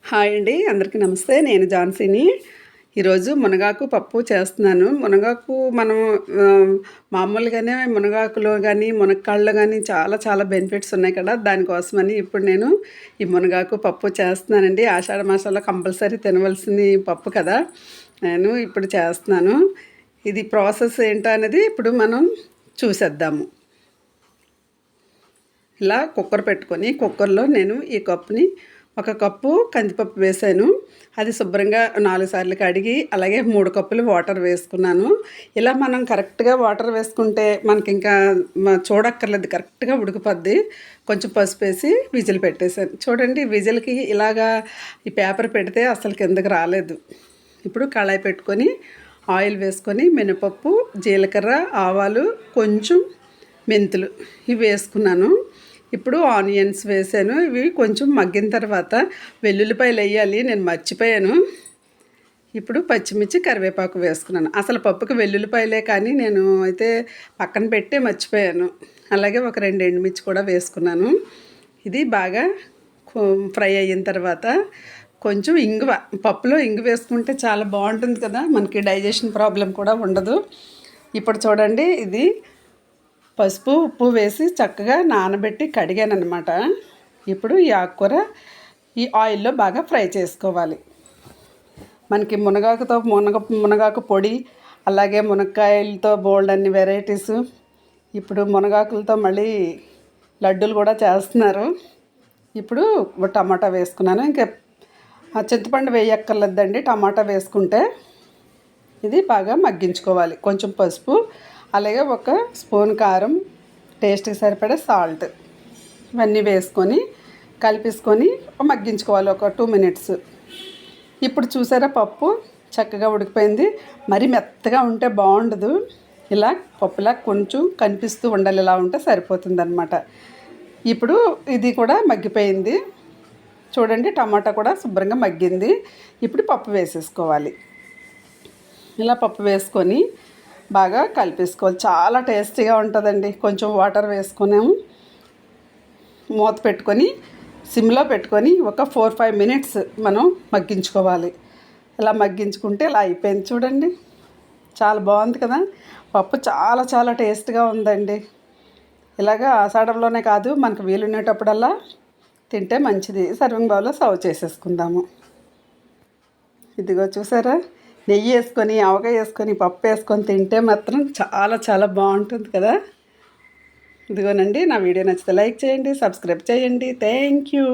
Hi అండి, అందరికీ నమస్తే. నేను ఝాన్సీని. ఈరోజు మునగాకు పప్పు చేస్తున్నాను. మునగాకు మనం మామూలుగానే మునగాకులో కానీ మునక్కాడలో కానీ చాలా చాలా బెనిఫిట్స్ ఉన్నాయి కదా. దానికోసమని ఇప్పుడు నేను ఈ మునగాకు పప్పు చేస్తున్నానండి. ఆషాఢ మాసంలో కంపల్సరీ తినవలసిన పప్పు కదా. నేను ఇప్పుడు చేస్తున్నాను. ఇది ప్రాసెస్ ఏంటో అనేది ఇప్పుడు మనం చూసేద్దాము. ఇలా కుక్కర్ పెట్టుకొని కుక్కర్లో నేను ఈ కప్పుని ఒక కప్పు కందిపప్పు వేసాను. అది శుభ్రంగా 4 సార్లు కడిగి అలాగే 3 కప్పులు వాటర్ వేసుకున్నాను. ఇలా మనం కరెక్ట్గా వాటర్ వేసుకుంటే మనకి ఇంకా చూడక్కర్లేదు, కరెక్ట్గా ఉడికిపోద్ది. కొంచెం పసుపు వేసి విజిల్ పెట్టేశాను. చూడండి, విజిల్కి ఇలాగా ఈ పేపర్ పెడితే అసలు కిందకి రాలేదు. ఇప్పుడు కళాయి పెట్టుకొని ఆయిల్ వేసుకొని మినపప్పు, జీలకర్ర, ఆవాలు, కొంచెం మెంతులు ఇవి వేసుకున్నాను. ఇప్పుడు ఆనియన్స్ వేసాను. ఇవి కొంచెం మగ్గిన తర్వాత వెల్లుల్లిపాయలు వేయాలి, నేను మర్చిపోయాను. ఇప్పుడు పచ్చిమిర్చి, కరివేపాకు వేసుకున్నాను. అసలు పప్పుకి వెల్లుల్లిపాయలే కానీ నేను అయితే పక్కన పెట్టే మర్చిపోయాను. అలాగే ఒక 2 ఎండుమిర్చి కూడా వేసుకున్నాను. ఇది బాగా ఫ్రై అయిన తర్వాత కొంచెం ఇంగువ, పప్పులో ఇంగు వేసుకుంటే చాలా బాగుంటుంది కదా, మనకి డైజెషన్ ప్రాబ్లం కూడా ఉండదు. ఇప్పుడు చూడండి, ఇది పసుపు, ఉప్పు వేసి చక్కగా నానబెట్టి కడిగాను అనమాట. ఇప్పుడు ఈ ఆకుకూర ఈ ఆయిల్లో బాగా ఫ్రై చేసుకోవాలి. మనకి మునగాకు పొడి, అలాగే మునక్కాయలతో బోల్డ్ అన్ని వెరైటీస్. ఇప్పుడు మునగాకులతో మళ్ళీ లడ్డూలు కూడా చేస్తున్నారు. ఇప్పుడు టమాటా వేసుకున్నాను. ఇంకా చింతపండు వేయక్కర్లేదండి, టమాటా వేసుకుంటే. ఇది బాగా మగ్గించుకోవాలి. కొంచెం పసుపు, అలాగే ఒక స్పూన్ కారం, టేస్ట్కి సరిపడే సాల్ట్, ఇవన్నీ వేసుకొని కలిపేసుకొని మగ్గించుకోవాలి ఒక 2 మినిట్స్. ఇప్పుడు చూసారా, పప్పు చక్కగా ఉడికిపోయింది. మరి మెత్తగా ఉంటే బాగుండదు. ఇలా పప్పులా కొంచెం కనిపిస్తూ ఉండాలి, ఇలా ఉంటే సరిపోతుంది అనమాట. ఇప్పుడు ఇది కూడా మగ్గిపోయింది. చూడండి, టమాటా కూడా శుభ్రంగా మగ్గింది. ఇప్పుడు పప్పు వేసేసుకోవాలి. ఇలా పప్పు వేసుకొని బాగా కలిపేసుకోవాలి. చాలా టేస్టీగా ఉంటుందండి. కొంచెం వాటర్ వేసుకున్నాము, మూత పెట్టుకొని సిమ్లో పెట్టుకొని ఒక 4-5 మినిట్స్ మనం మగ్గించుకోవాలి. ఇలా మగ్గించుకుంటే ఇలా అయిపోయింది. చూడండి, చాలా బాగుంది కదా. పప్పు చాలా చాలా టేస్ట్గా ఉందండి. ఇలాగా ఆషాఢంలోనే కాదు, మనకు వీలున్నప్పుడల్లా తింటే మంచిది. సర్వింగ్ బౌల్లో సర్వ్ చేసేసుకుందాము. ఇదిగో చూసారా, నెయ్యి వేసుకొని, ఆవకాయ వేసుకొని, పప్పు వేసుకొని తింటే మాత్రం చాలా చాలా బాగుంటుంది కదా. ఇదిగోనండి, నా వీడియో నచ్చితే లైక్ చేయండి, సబ్స్క్రైబ్ చేయండి. Thank you.